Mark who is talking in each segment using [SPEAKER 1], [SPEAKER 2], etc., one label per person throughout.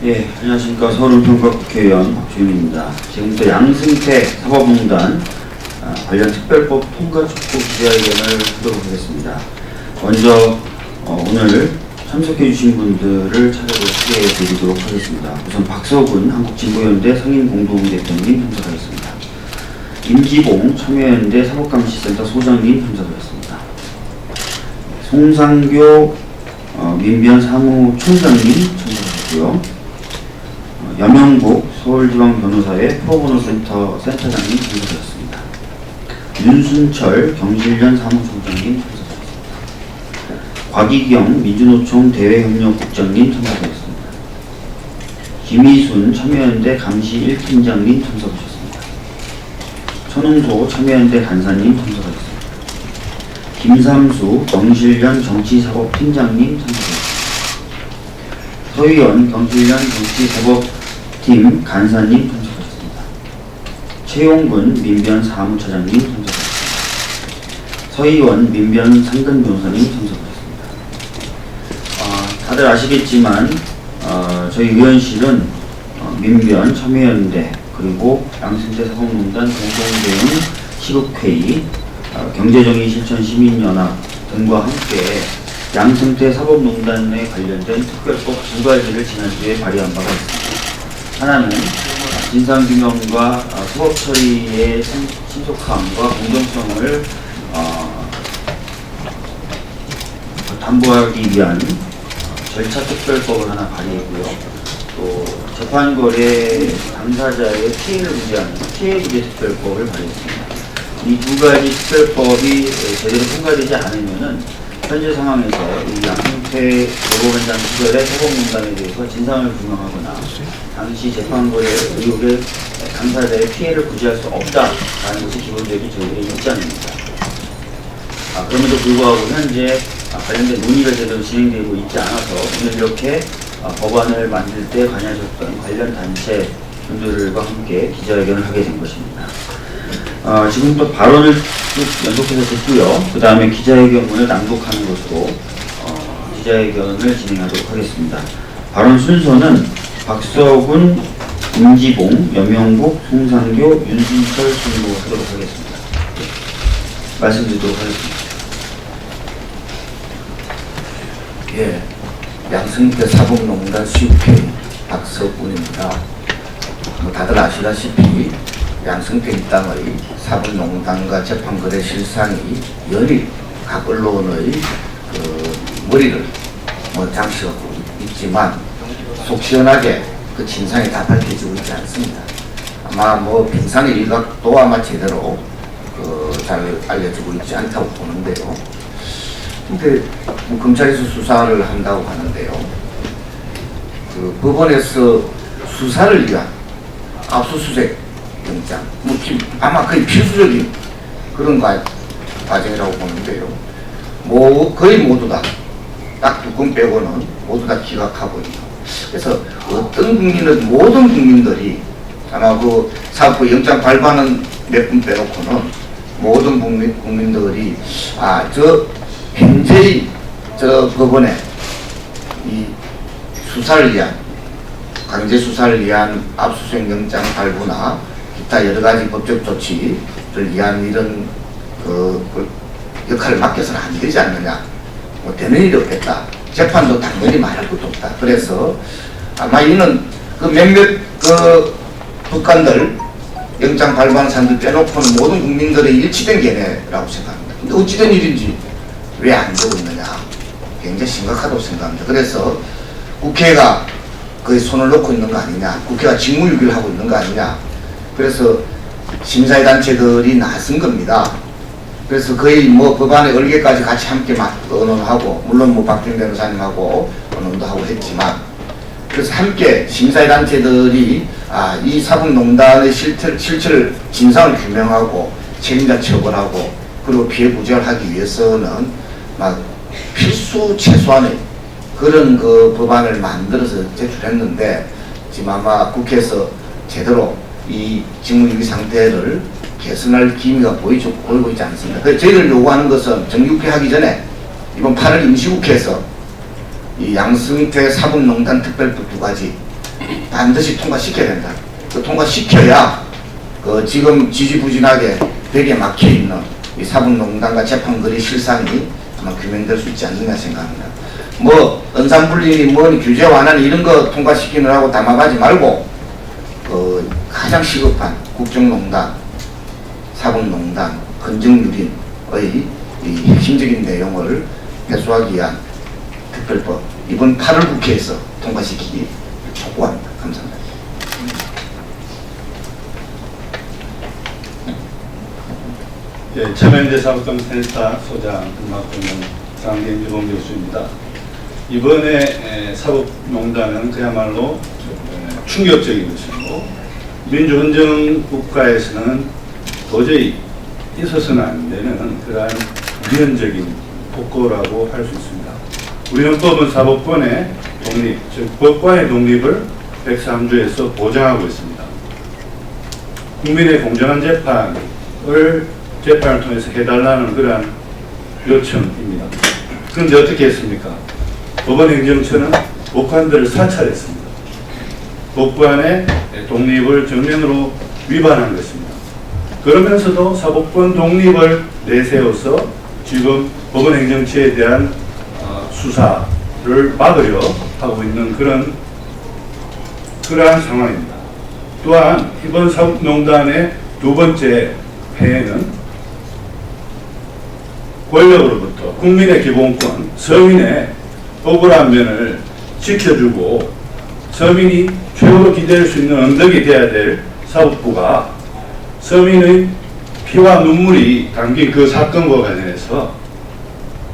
[SPEAKER 1] 예, 안녕하십니까. 서울은평가국회의원 박주민입니다. 지금부터 양승태 사법농단 관련 특별법 통과 촉구 기자회견을 하도록 하겠습니다. 먼저 오늘 참석해 주신 분들을 차례로 소개해 드리도록 하겠습니다. 우선 박서군 한국진보연대 상임공동대표님 참석하겠습니다. 임기봉 참여연대 사법감시센터 소장님 참석하겠습니다. 송상교 민변 사무총장님 참석하셨고요. 염영국 서울지방변호사회 프로보노센터 센터장님 참석하셨습니다. 윤순철 경실련 사무총장님 참석하셨습니다. 곽이경 민주노총 대외협력국장님 참석하셨습니다. 김희순 참여연대 감시 1팀장님 참석하셨습니다. 천웅소 참여연대 간사님 참석하셨습니다. 김삼수 경실련 정치사법팀장님 참석하셨습니다. 서희원 경실련 정치사법팀 간사님 참석하셨습니다. 최용근 민변 사무처장님 참석하셨습니다. 서희원 민변 상근변호사님 참석하셨습니다. 다들 아시겠지만 저희 의원실은 민변 참여연대 그리고 양승태 사법농단 공동대응 시국회의 경제정의 실천 시민연합 등과 함께 양승태 사법농단에 관련된 특별법 두 가지를 지난주에 발의한 바가 있습니다. 하나는 진상규명과 수법처리의 신속함과 공정성을 담보하기 위한 절차특별법을 하나 발의했고요. 또 재판거래 당사자의 피해를 구제하는 피해구제특별법을 발의했습니다. 이 두 가지 특별법이 제대로 통과되지 않으면은 현재 상황에서 이 양승태 대법원장 시절의 사법농단에 대해서 진상을 규명하거나 당시 재판거래 의혹의 당사자의 피해를 구제할 수 없다라는 것이 기본적인 저희들의 입장입니다. 그럼에도 불구하고 현재 관련된 논의가 제대로 진행되고 있지 않아서 오늘 이렇게 법안을 만들 때 관여하셨던 관련 단체 분들과 함께 기자회견을 하게 된 것입니다. 지금부터 발언을 쭉 연속해서 듣고요. 그 다음에 기자회견문을 낭독하는 것으로 기자회견을 진행하도록 하겠습니다. 발언 순서는 박서군, 임지봉, 염영국, 송상교, 윤순철 순으로 하도록 하겠습니다. 말씀드리도록 하겠습니다.
[SPEAKER 2] 예, 양승태 사법농단 시국회의 박서군입니다. 다들 아시다시피 양승태 일당의 사법농단과 재판거래 실상이 연일 각 언론의 머리를 장식하고 있지만 속 시원하게 그 진상이 다 밝혀지고 있지 않습니다. 아마 평상의 일각도 아마 제대로 잘 알려지고 있지 않다고 보는데요. 근데 검찰에서 수사를 한다고 하는데요. 법원에서 수사를 위한 압수수색 영장, 아마 거의 필수적인 그런 과정이라고 보는데요. 거의 모두 다, 딱 두 건 빼고는 모두 다 기각하고 있고. 그래서 어떤 모든 국민들이 아마 사법부 영장 발부하는 몇 분 빼놓고는 모든 국민들이 현재의 법원의 이 수사를 위한 강제 수사를 위한 압수수색 영장 발부나 기타 여러 가지 법적 조치를 위한 이런 역할을 맡겨서는 안 되지 않느냐. 되는 일이 없겠다. 재판도 당연히 말할 것도 없다. 그래서 아마 이는 몇몇 법관들 영장 발부하는 사람들 빼놓고는 모든 국민들의 일치된 견해라고 생각합니다. 근데 어찌된 일인지 왜 안 되고 있느냐. 굉장히 심각하다고 생각합니다. 그래서 국회가 거의 손을 놓고 있는 거 아니냐. 국회가 직무유기를 하고 있는 거 아니냐. 그래서 심사위 단체들이 나선 겁니다. 그래서 거의 법안의 얼개까지 같이 함께 언론하고, 물론 박준 변호사님하고 언론도 하고 했지만, 그래서 함께 심사위 단체들이 이 사법농단의 실체를 진상을 규명하고 책임자 처벌하고 그리고 피해 구제를 하기 위해서는 필수 최소한의 그런 법안을 만들어서 제출했는데 지금 아마 국회에서 제대로 이 직무유기 상태를 개선할 기미가 보이고 있지 않습니다. 그래서 저희들 요구하는 것은 정기국회 하기 전에 이번 8월 임시국회에서 이 양승태 사법농단 특별법 2가지 반드시 통과시켜야 된다. 그 통과시켜야 그 지금 지지부진하게 벽에 막혀 있는 이 사법농단과 재판거리 실상이 아마 규명될 수 있지 않느냐 생각합니다. 뭐 은산분리 뭐 규제 완화는 이런 거 통과시키느라고 담아가지 말고 그 가장 시급한 국정농단, 사법농단, 건정유린의 이 핵심적인 내용을 해소하기 위한 특별법 이번 8월 국회에서 통과시키기 촉구합니다. 감사합니다.
[SPEAKER 3] 예, 최명재 사법정센터 소장 맡고 장경주범 교수입니다. 이번에 사법농단은 그야말로 충격적인 것이고 민주헌정 국가에서는 도저히 있어서는 안 되는 그러한 위헌적인 폭거라고 할 수 있습니다. 우리 헌법은 사법권의 독립, 즉 법관의 독립을 103조에서 보장하고 있습니다. 국민의 공정한 재판을 통해서 해달라는 그러한 요청입니다. 그런데 어떻게 했습니까? 법원행정처는 법관들을 사찰했습니다. 법관의 독립을 정면으로 위반한 것입니다. 그러면서도 사법권 독립을 내세워서 지금 법원행정처에 대한 수사를 막으려 하고 있는 그러한 상황입니다. 또한 이번 사법농단의 두 번째 폐해는 권력으로부터 국민의 기본권, 서민의 억울한 면을 지켜주고 서민이 최고로 기대할 수 있는 언덕이 되어야 될 사법부가 서민의 피와 눈물이 담긴 그 사건과 관련해서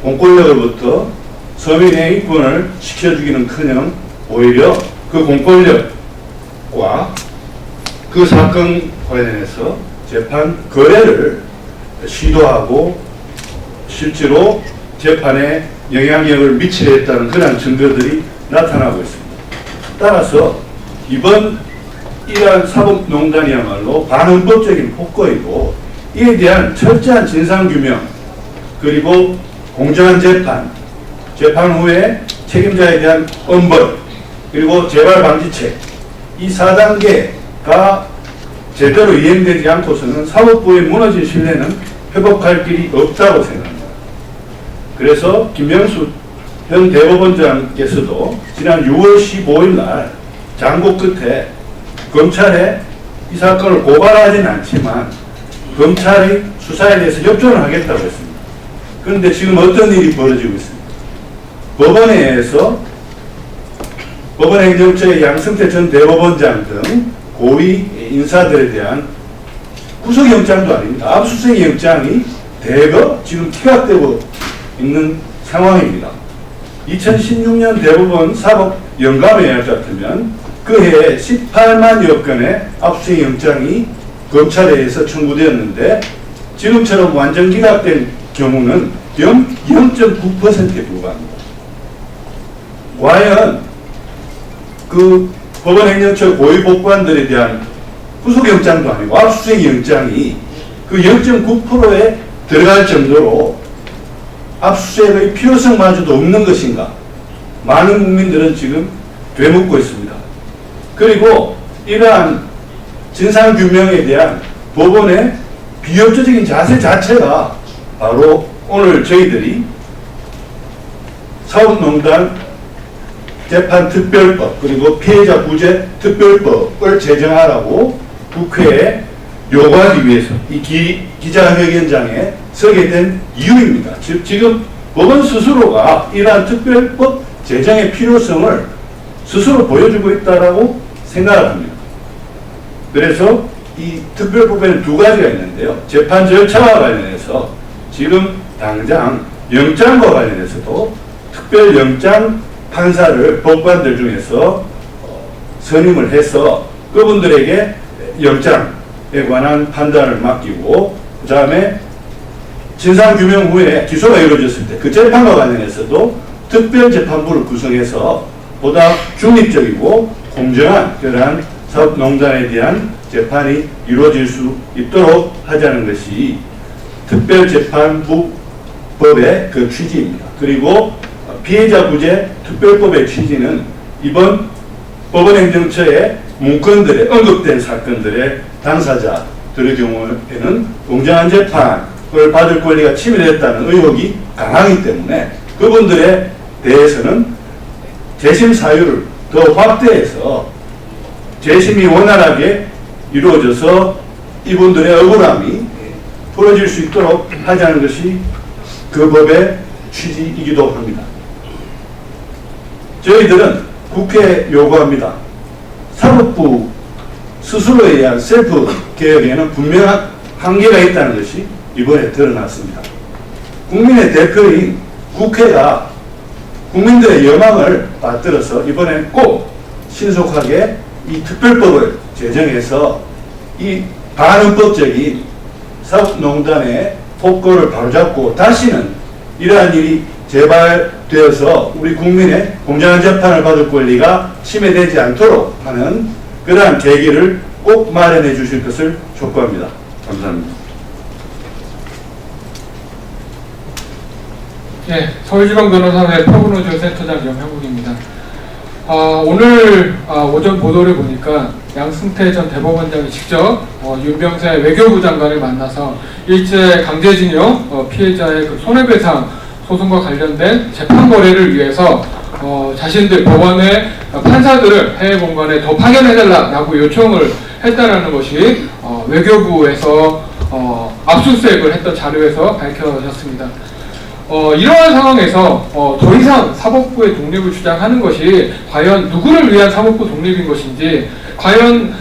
[SPEAKER 3] 공권력으로부터 서민의 인권을 지켜주기는커녕 오히려 그 공권력과 그 사건 관련해서 재판 거래를 시도하고 실제로 재판에 영향력을 미치려 했다는 그런 증거들이 나타나고 있습니다. 따라서 이번 이러한 사법농단이야말로 반헌법적인 폭거이고 이에 대한 철저한 진상규명 그리고 공정한 재판 후에 책임자에 대한 엄벌 그리고 재발방지책 이 4단계가 제대로 이행되지 않고서는 사법부의 무너진 신뢰는 회복할 길이 없다고 생각합니다. 그래서 김명수 현 대법원장께서도 지난 6월 15일 날 장고 끝에 검찰에 이 사건을 고발하지는 않지만 검찰의 수사에 대해서 협조를 하겠다고 했습니다. 그런데 지금 어떤 일이 벌어지고 있습니까? 법원에서 법원행정처의 양승태 전 대법원장 등 고위 인사들에 대한 구속영장도 아닙니다. 압수수색 영장이 대거 지금 기각되고 있는 상황입니다. 2016년 대법원 사법 영감회에 같으면 그 해에 18만여 건의 압수수색 영장이 검찰에 의해서 청구되었는데 지금처럼 완전 기각된 경우는 0.9%에 불과합니다. 과연 그 법원행정처 고위 법관들에 대한 구속영장도 아니고 압수수색 영장이 그 0.9%에 들어갈 정도로 압수수색의 필요성마저도 없는 것인가? 많은 국민들은 지금 되묻고 있습니다. 그리고 이러한 진상규명에 대한 법원의 비협조적인 자세 자체가 바로 오늘 저희들이 사법농단 재판특별법 그리고 피해자 구제 특별법을 제정하라고 국회에 요구하기 위해서 이 기자회견장에 서게 된 이유입니다. 즉 지금 법원 스스로가 이러한 특별법 제정의 필요성을 스스로 보여주고 있다라고 생각을 합니다. 그래서 이 특별법에는 두 가지가 있는데요. 재판 절차와 관련해서 지금 당장 영장과 관련해서도 특별영장 판사를 법관들 중에서 선임을 해서 그분들에게 영장에 관한 판단을 맡기고 그 다음에 진상규명 후에 기소가 이루어졌을 때 그 재판과 관련해서도 특별재판부를 구성해서 보다 중립적이고 공정한 그러한 사법농단에 대한 재판이 이루어질 수 있도록 하자는 것이 특별재판부법의 그 취지입니다. 그리고 피해자 구제 특별법의 취지는 이번 법원행정처의 문건들에 언급된 사건들의 당사자들의 경우에는 공정한 재판을 받을 권리가 침해됐다는 의혹이 강하기 때문에 그분들에 대해서는 재심 사유를 더 확대해서 재심이 원활하게 이루어져서 이분들의 억울함이 풀어질 수 있도록 하자는 것이 그 법의 취지이기도 합니다. 저희들은 국회에 요구합니다. 사법부 스스로에 의한 셀프 개혁에는 분명한 한계가 있다는 것이 이번에 드러났습니다. 국민의 대표인 국회가 국민들의 여망을 받들어서 이번엔 꼭 신속하게 이 특별법을 제정해서 이 반헌법적인 사법농단의 폭거를 바로잡고 다시는 이러한 일이 재발되어서 우리 국민의 공정한 재판을 받을 권리가 침해되지 않도록 하는 그러한 계기를 꼭 마련해 주실 것을 촉구합니다. 감사합니다.
[SPEAKER 4] 네, 서울지방변호사회 표본노조센터장 염형국입니다. 오늘 오전 보도를 보니까 양승태 전 대법원장이 직접 윤병세 외교부 장관을 만나서 일제 강제징용 피해자의 그 손해배상 소송과 관련된 재판 거래를 위해서 자신들 법원의 판사들을 해외 공간에 더 파견해달라고 요청을 했다라는 것이 외교부에서 압수수색을 했던 자료에서 밝혀졌습니다. 이러한 상황에서 더 이상 사법부의 독립을 주장하는 것이 과연 누구를 위한 사법부 독립인 것인지, 과연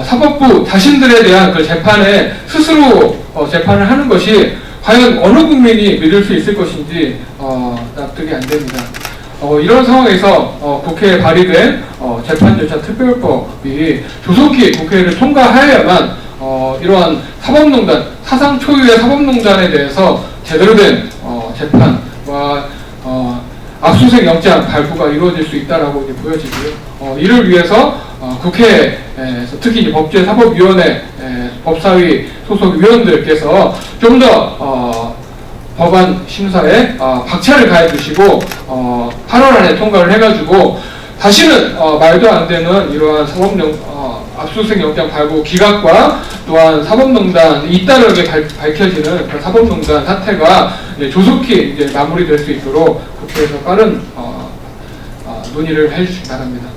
[SPEAKER 4] 사법부 자신들에 대한 그 재판에 스스로 재판을 하는 것이 과연 어느 국민이 믿을 수 있을 것인지 납득이 안 됩니다. 이런 상황에서 국회에 발의된 재판절차 특별법이 조속히 국회를 통과하여야만 이러한 사법농단, 사상 초유의 사법농단에 대해서 제대로 된 재판과 압수수색 영장 발부가 이루어질 수 있다라고 이제 보여지고요. 이를 위해서 국회에서 특히 법제사법위원회 법사위 소속 위원들께서 좀 더 법안 심사에 박차를 가해 주시고 8월 안에 통과를 해가지고 다시는 말도 안 되는 이러한 압수수색 영장 발부 기각과 또한 사법농단이 잇따르게 밝혀지는 그런 사법농단 사태가 조속히 이제 마무리될 수 있도록 국회에서 빠른 논의를 해주시기 바랍니다.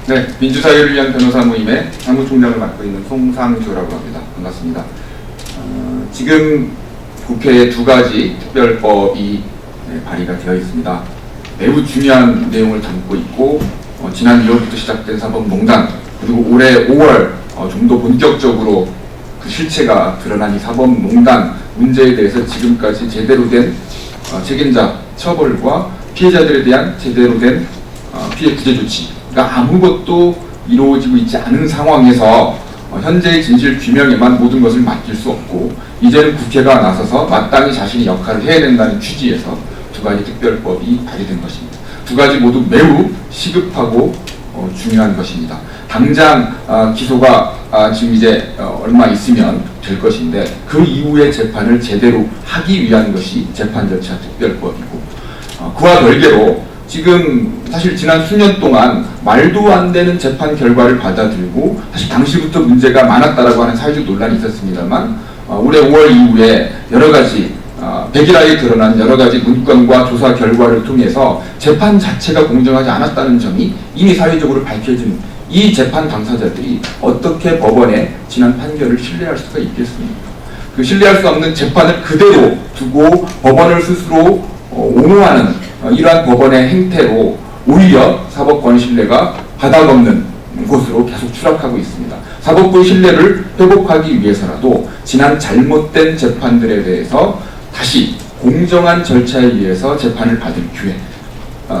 [SPEAKER 5] 네, 민주사회를 위한 변호사 모임의 사무총장을 맡고 있는 송상조라고 합니다. 반갑습니다. 지금 국회에 두 가지 특별법이 발의가 되어 있습니다. 매우 중요한 내용을 담고 있고 지난 2월부터 시작된 사법농단, 그리고 올해 5월 좀 더 본격적으로 그 실체가 드러난 이 사법농단 문제에 대해서 지금까지 제대로 된 책임자 처벌과 피해자들에 대한 제대로 된 피해 구제 조치가 아무것도 이루어지고 있지 않은 상황에서 현재의 진실 규명에만 모든 것을 맡길 수 없고, 이제는 국회가 나서서 마땅히 자신의 역할을 해야 된다는 취지에서 두 가지 특별법이 발의된 것입니다. 두 가지 모두 매우 시급하고 중요한 것입니다. 당장 기소가 지금 이제 얼마 있으면 될 것인데, 그 이후의 재판을 제대로 하기 위한 것이 재판절차 특별법이고, 그와 별개로 지금 사실 지난 수년 동안 말도 안 되는 재판 결과를 받아들이고, 사실 당시부터 문제가 많았다라고 하는 사회적 논란이 있었습니다만, 올해 5월 이후에 여러 가지 백일하게 드러난 여러 가지 문건과 조사 결과를 통해서 재판 자체가 공정하지 않았다는 점이 이미 사회적으로 밝혀진 이 재판 당사자들이 어떻게 법원의 지난 판결을 신뢰할 수가 있겠습니까? 그 신뢰할 수 없는 재판을 그대로 두고 법원을 스스로 옹호하는 이러한 법원의 행태로 오히려 사법권의 신뢰가 바닥없는 곳으로 계속 추락하고 있습니다. 사법부의 신뢰를 회복하기 위해서라도 지난 잘못된 재판들에 대해서 다시 공정한 절차에 의해서 재판을 받을 기회,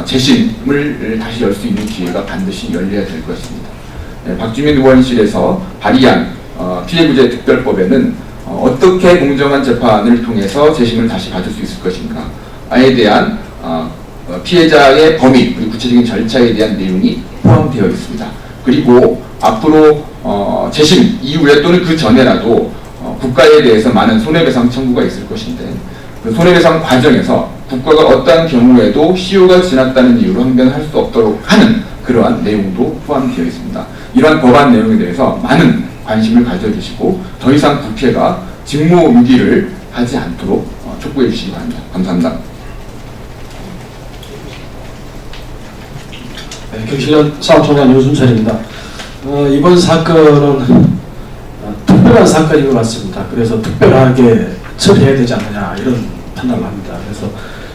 [SPEAKER 5] 재심을 다시 열 수 있는 기회가 반드시 열려야 될 것입니다. 박주민 의원실에서 발의한 피해구제 특별법에는 어떻게 공정한 재판을 통해서 재심을 다시 받을 수 있을 것인가에 대한 피해자의 범위, 그리고 구체적인 절차에 대한 내용이 포함되어 있습니다. 그리고 앞으로 재심 이후에 또는 그 전에라도 국가에 대해서 많은 손해배상 청구가 있을 것인데, 그 손해배상 과정에서 국가가 어떠한 경우에도 시효가 지났다는 이유로 항변할 수 없도록 하는 그러한 내용도 포함되어 있습니다. 이러한 법안 내용에 대해서 많은 관심을 가져주시고 더 이상 국회가 직무유기를 하지 않도록 촉구해 주시기 바랍니다. 감사합니다.
[SPEAKER 6] 네, 경실련 사업총장 유순철입니다. 이번 사건은 특별한 사건인 것 같습니다. 그래서 특별하게 처리해야 되지 않느냐 이런 판단을 합니다. 그래서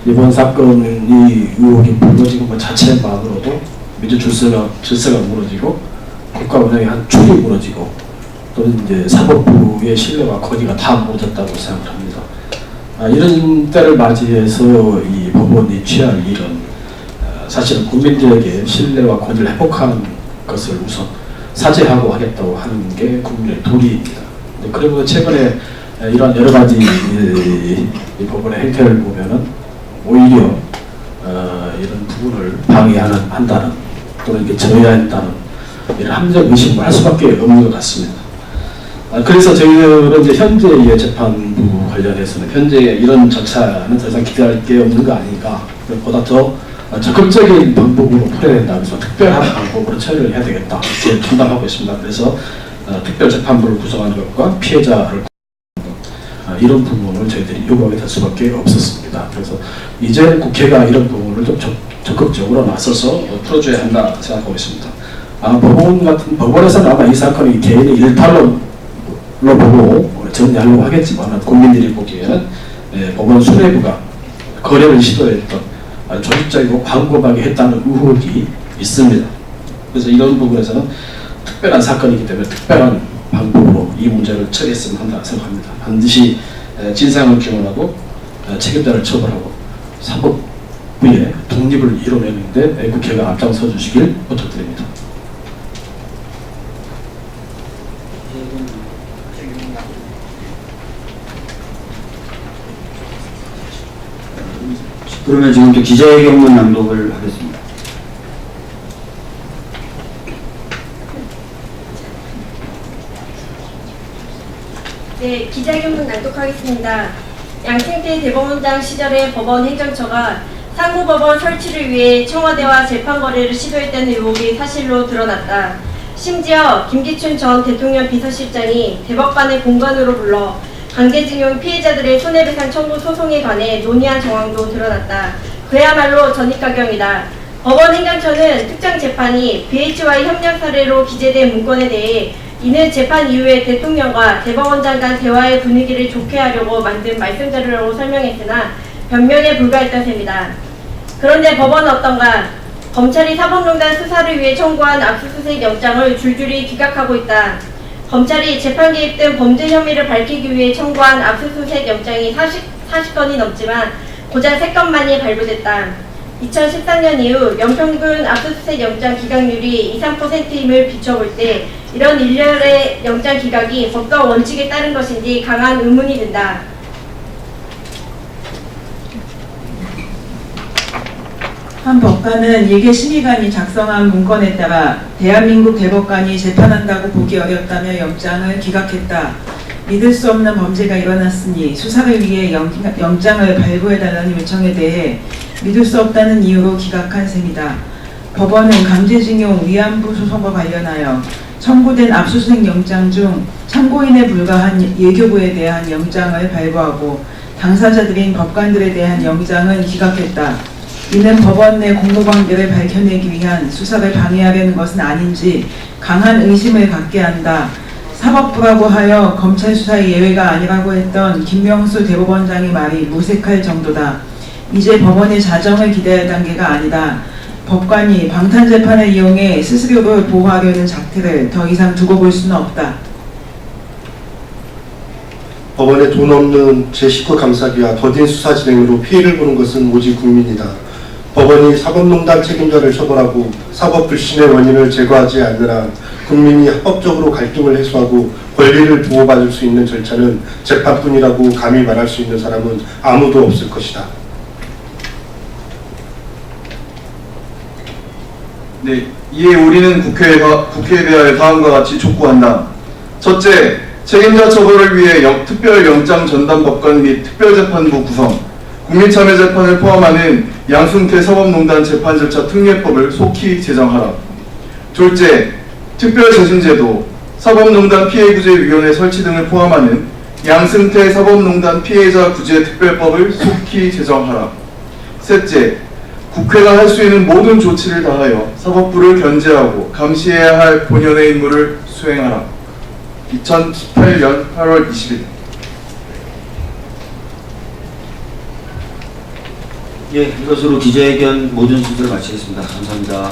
[SPEAKER 6] 이번 사건이 의혹이 불거진 것 자체만으로도 민주 질서가 무너지고 국가 운영의 한 축이 무너지고 또는 이제 사법부의 신뢰와 권위가 다 무너졌다고 생각합니다. 이런 때를 맞이해서 이 법원이 취할 일은 사실은 국민들에게 신뢰와 권위를 회복하는 것을 우선 사죄하고 하겠다고 하는 게 국민의 도리입니다. 그리고 최근에 이런 여러 가지 이 법원의 행태를 보면은 오히려 이런 부분을 한다는 또는 이렇게 저해한다는 이런 함정 의심을 할 수밖에 없는 것 같습니다. 그래서 저희들은 이제 현재의 재판부 관련해서는 현재 이런 절차는 더 이상 기대할 게 없는 거 아닌가, 보다 더 적극적인 방법으로 풀어야 된다. 그래서 특별한 방법으로 처리를 해야 되겠다 이렇게 판단하고 있습니다. 그래서 특별재판부를 구성하는 것과 피해자를 이런 부분을 저희들이 요구하게 될 수밖에 없었습니다. 그래서 이제 국회가 이런 부분을 좀 적극적으로 나서서 풀어줘야 한다 생각하고 있습니다. 법원에서는 아마 이 사건이 개인의 일탈로 보고 정리하려고 하겠지만 국민들이 보기에는 법원 수뇌부가 거래를 시도했던 조직적이고 광범하게 했다는 의혹이 있습니다. 그래서 이런 부분에서는 특별한 사건이기 때문에 특별한 방법으로 이 문제를 처리했으면 한다 생각합니다. 반드시 진상을 규명하고 책임자를 처벌하고 사법부의 독립을 이뤄내는데 국회가 앞장서 주시길 부탁드립니다.
[SPEAKER 1] 그러면 지금부터 기자회견문 낭독을 하겠습니다.
[SPEAKER 7] 네, 기자회견문 낭독하겠습니다. 양승태 대법원장 시절에 법원 행정처가 상고법원 설치를 위해 청와대와 재판 거래를 시도했다는 의혹이 사실로 드러났다. 심지어 김기춘 전 대통령 비서실장이 대법관을 공관으로 불러 강제징용 피해자들의 손해배상 청구 소송에 관해 논의한 정황도 드러났다. 그야말로 전입가경이다. 법원 행정처는 특정 재판이 BHY 협력 사례로 기재된 문건에 대해 이는 재판 이후에 대통령과 대법원장 간 대화의 분위기를 좋게 하려고 만든 말씀자료라고 설명했으나 변명에 불과했던 셈이다. 그런데 법원은 어떤가? 검찰이 사법농단 수사를 위해 청구한 압수수색 영장을 줄줄이 기각하고 있다. 검찰이 재판 개입 등 범죄 혐의를 밝히기 위해 청구한 압수수색 영장이 40건이 넘지만 고작 3건만이 발부됐다. 2013년 이후 연평균 압수수색 영장 기각률이 2~3%임을 비춰볼 때 이런 일련의 영장 기각이 법과 원칙에 따른 것인지 강한 의문이 든다.
[SPEAKER 8] 한 법관은 일개 심의관이 작성한 문건에 따라 대한민국 대법관이 재판한다고 보기 어렵다며 영장을 기각했다. 믿을 수 없는 범죄가 일어났으니 수사를 위해 영장을 발부해달라는 요청에 대해 믿을 수 없다는 이유로 기각한 셈이다. 법원은 강제징용 위안부 소송과 관련하여 청구된 압수수색 영장 중 참고인에 불과한 예교부에 대한 영장을 발부하고 당사자들인 법관들에 대한 영장은 기각했다. 이는 법원 내 공모관계를 밝혀내기 위한 수사를 방해하려는 것은 아닌지 강한 의심을 갖게 한다. 사법부라고 하여 검찰 수사의 예외가 아니라고 했던 김명수 대법원장의 말이 무색할 정도다. 이제 법원의 자정을 기대할 단계가 아니다. 법관이 방탄재판을 이용해 스스로를 보호하려는 작태를 더 이상 두고 볼 수는 없다.
[SPEAKER 9] 법원에 돈 없는 제19 감사기와 더딘 수사 진행으로 피해를 보는 것은 오직 국민이다. 법원이 사법농단 책임자를 처벌하고 사법 불신의 원인을 제거하지 않는 한 국민이 합법적으로 갈등을 해소하고 권리를 보호받을 수 있는 절차는 재판뿐이라고 감히 말할 수 있는 사람은 아무도 없을 것이다.
[SPEAKER 10] 네, 이에 우리는 국회에 대하여 다음과 같이 촉구한다. 첫째, 책임자 처벌을 위해 특별영장 전담법관 및 특별재판부 구성, 국민참여재판을 포함하는 양승태 사법농단 재판 절차 특례법을 속히 제정하라. 둘째, 특별재심제도, 사법농단 피해구제위원회 설치 등을 포함하는 양승태 사법농단 피해자 구제 특별법을 속히 제정하라. 셋째, 국회가 할 수 있는 모든 조치를 다하여 사법부를 견제하고 감시해야 할 본연의 임무를 수행하라. 2018년 8월 20일.
[SPEAKER 1] 예, 이것으로 기자회견 모든 순서를 마치겠습니다. 감사합니다.